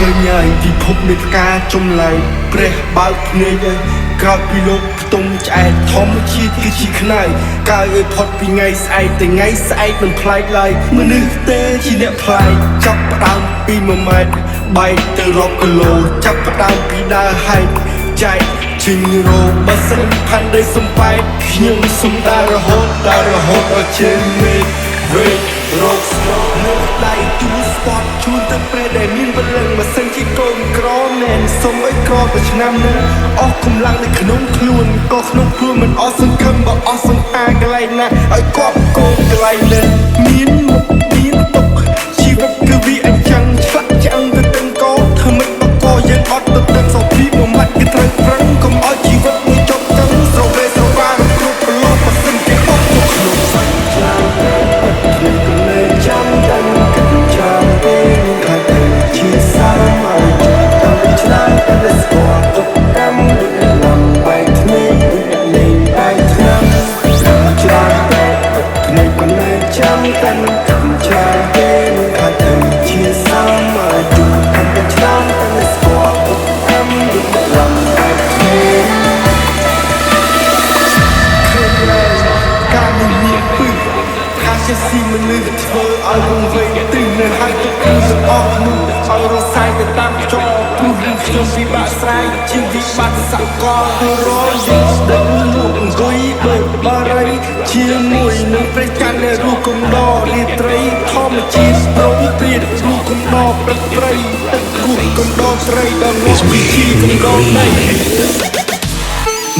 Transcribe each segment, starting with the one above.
ឃើញហើយពិភពនៃការចំឡាយព្រះបើកភ្នែកឲ្យក្រោយពីលោកផ្ទុំឆ្អែតធម្មជាតិគឺជាខ្នើយកើយឲ្យផុតពីថ្ងៃស្អែកតែថ្ងៃស្អែកមិនប្លែកឡើយមនុស្សទេជាអ្នកប្លែកចាប់ផ្ដើមពី1ម៉ែត្របែកទៅរាប់គីឡូចាប់ផ្ដើមពីដើរហែកចែកជិញរោបើសិនផាន់ដីសំបែកខ្ញុំសុំដើររហូតដល់ជើងមេឃវេរោគស្នូនៅដៃទូស្ពតជួនទៅពេលដែលមានបលឹងបើសិនជាកូនក្រមែនសុំឲ្យក្រទៅឆ្នាំនេះអស់កម្លាំងនៅក្នុងខ្លួនក៏ក្នុងខ្លួនមិនអស់សង្ឃឹមបើអស់សង្ហាកន្លែងណាឲ្យគាត់កូនកន្លែងនេះមានមុខមានទុកជីវិតគឺវាអញ្ចឹងឆ្លាក់ឆ្អឹងទៅទាំងកោធ្វើមិនបកកយើងអត់ទៅទាំងសោភីមួយម៉ាត់គេត្រូវប្រឹងកុំឲ្យជីវិតមួយចប់ចឹងស្រវេស្រវាងគ្រប់ប្រឡោះបើសិនជាអត់ទៅក្នុងសាច់ឆ្លាតខ្ញុំក៏នៅចាំតែគិតចាំពេលខាត់ជាសាមឲ្យចាំឆ្លាតតែស្គាល់ទុកកម្មលំបែកគ្នាលេងបែកឆ្នាំឆ្លាតតែខ្ញុំក៏នៅចាំតែគិតចាំពេលខាត់ជាសាមឲ្យចាំឆ្លាតតែស្គាល់ទុកកម្មលំបែកគ្នាការមានពឹសថាជាស៊ីមនុស្សធ្វើឲ្យវង្វេងទិញនៅហើយទៅគឺទាំងអស់នោះឲ្យរសាយទៅតាមចោព្រោះខ្ញុំពិបាកស្រ័យជាវិបត្តិសកលទៅរយដឹងលោកអង្គុយបើបរិយជាមួយនឹងព្រះច័ន្ទនៃរូបកំដររាត្រីធម្មជាតិប្រងព្រាតរូបកំដរព្រឹកព្រៃទឹកគូកំដរត្រីដល់មកពីជីកំដរដី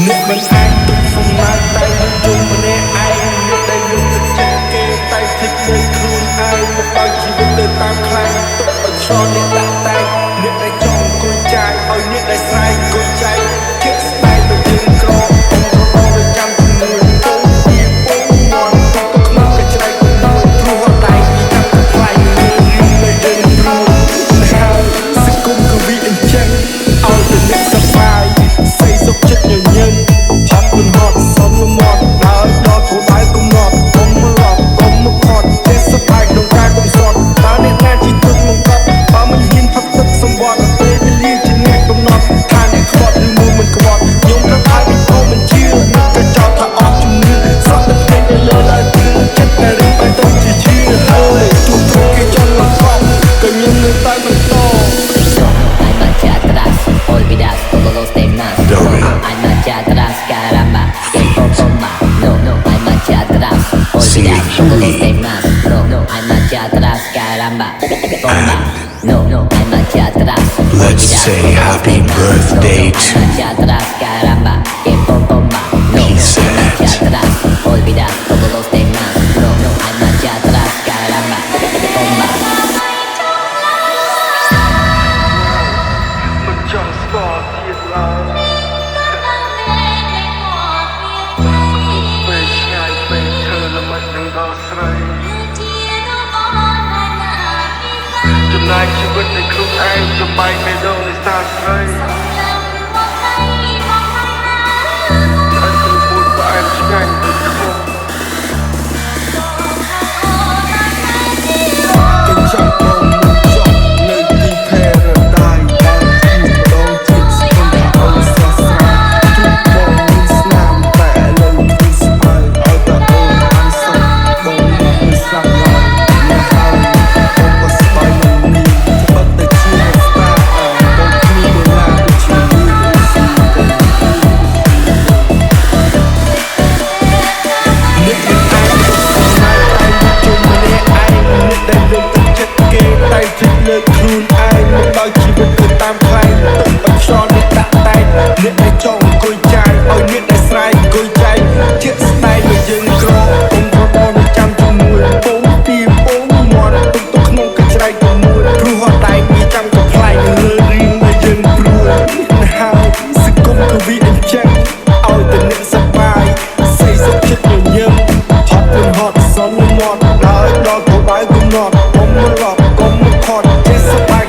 អ្នកមិនអាចទុកសំណាក់តែជុំម្នាក់ឯងយកតែយកទឹកចិត្តគេតែភ្លេចលើខ្លួនឯងមកឲ្យជីវិតទៅតាមខ្លាំងទុកឲ្យឆ្លងអ្នកដាក់តែអ្នកដែលចង់អង្គុយចាយឲ្យអ្នកដែលស្រែកអង្គុយចាយជាស្បែកទៅយើងក្រអង្គទៅចាំជំនួយទៅពីពងមន់ទៅក្នុងកញ្ច្រៃមួយព្រោះដៃពីតាមទៅខ្លាយលើយើងរួចហើយសង្គមក៏វាអញ្ចឹងឲ្យតែអ្នកសប្បាយស្អីសុខចិត្តញញឹមហត់មិនហត់សំលមាត់ហើយដល់គោលដៅកំណត់កុំមកឡប់កុំមកខត់ចេះសប្បាយក្នុងការកំសត់តើអ្នកណាជីទុកមកកត់បើមិនហ៊ានផឹកទឹកសម្បត្តិពេលវេលាជាអ្នកកំណត់ថាអ្នកខ្វត់ឬមួយមិនខ្វត់ខ្ញុំត្រូវឲ្យពីអូមិនជឿនឹងក៏ចោទថាអត់ជំនឿសក់តែភ្នែកទៅលើដល់គឺចិត្តតែរឿងបែបទៅជាជឿហើយទូទៅគេចង់មកកប់ក៏ខ្ញុំនៅតែបន្ត Hay marcha atrás, olvidar todos los temas. Hay marcha atrás, caramba, que poco más. No, hay marcha atrás, olvidar todos los temas. No, hay marcha atrás, caramba, bomba. No, hay marcha atrás. Let's say happy birthday Hay marcha atrás, caramba, que poco más. No, hay marcha atrás, olvidar todos los temas. No, hay marcha atrás, caramba, bomba. មិនចង់ស្គាល់ទៀតឡើយពេលឆ្ងាយពេលធ្វើល្មិចនឹងដល់ស្រីចំណាយជីវិតនៃខ្លួនឯងចំបែកមេដូងនៃសាស្រីហើយគឺពូនផ្អែមឆ្ងាញ់ដូចខ្មុំគេចាំបងមួយចុះនៅទីផែរដាយបានទីម្ដងទៀតស្គមថាអូនស្រស់ស្រាយជួបបងមានស្នាមតែឥឡូវគឺស្អើឲ្យតែអូនបានសុខបងមិនស្លាប់ឡើយមកហើយបងក៏ស្បាយមិនមានត្បិតតែជាស្តាបងគ្មានវេលាទៅជាមួយស៊ីទៅអ្នកមិនអាចទុកសំណាយតែជុំម្នាក់ឯងអ្នកដែលលើកទឹកចិត្តគេតែភ្លេចលើខ្លួនឯងមកដល់ជីវិតទៅតាមខ្លែងទុកឲ្យខ្យល់អ្នកដាក់តែអ្នកដែលចង់អង្គុយចាយឲ្យអ្នកដែលស្រែកអង្គុយចាយជាស្ដែងមកយើងក្រអ៊ំប្របងនៅចាំជាមួយពងពីពងមាត់ទុកទៅក្នុងកញ្ច្រៃទៅមួយព្រោះអត់តែវាចាំកំ ប្លែកលើរៀងមកយើងព្រួយហើយសង្គមក៏វាអញ្ចឹងឲ្យតែអ្នកសប្បាយស្អីសុខចិត្តញញឹមហត់មិនហត់សន្មត់ហើយដល់គោលដៅកំណត់កុំមកឡប់កុំមកខត់ចេះសប្បាយ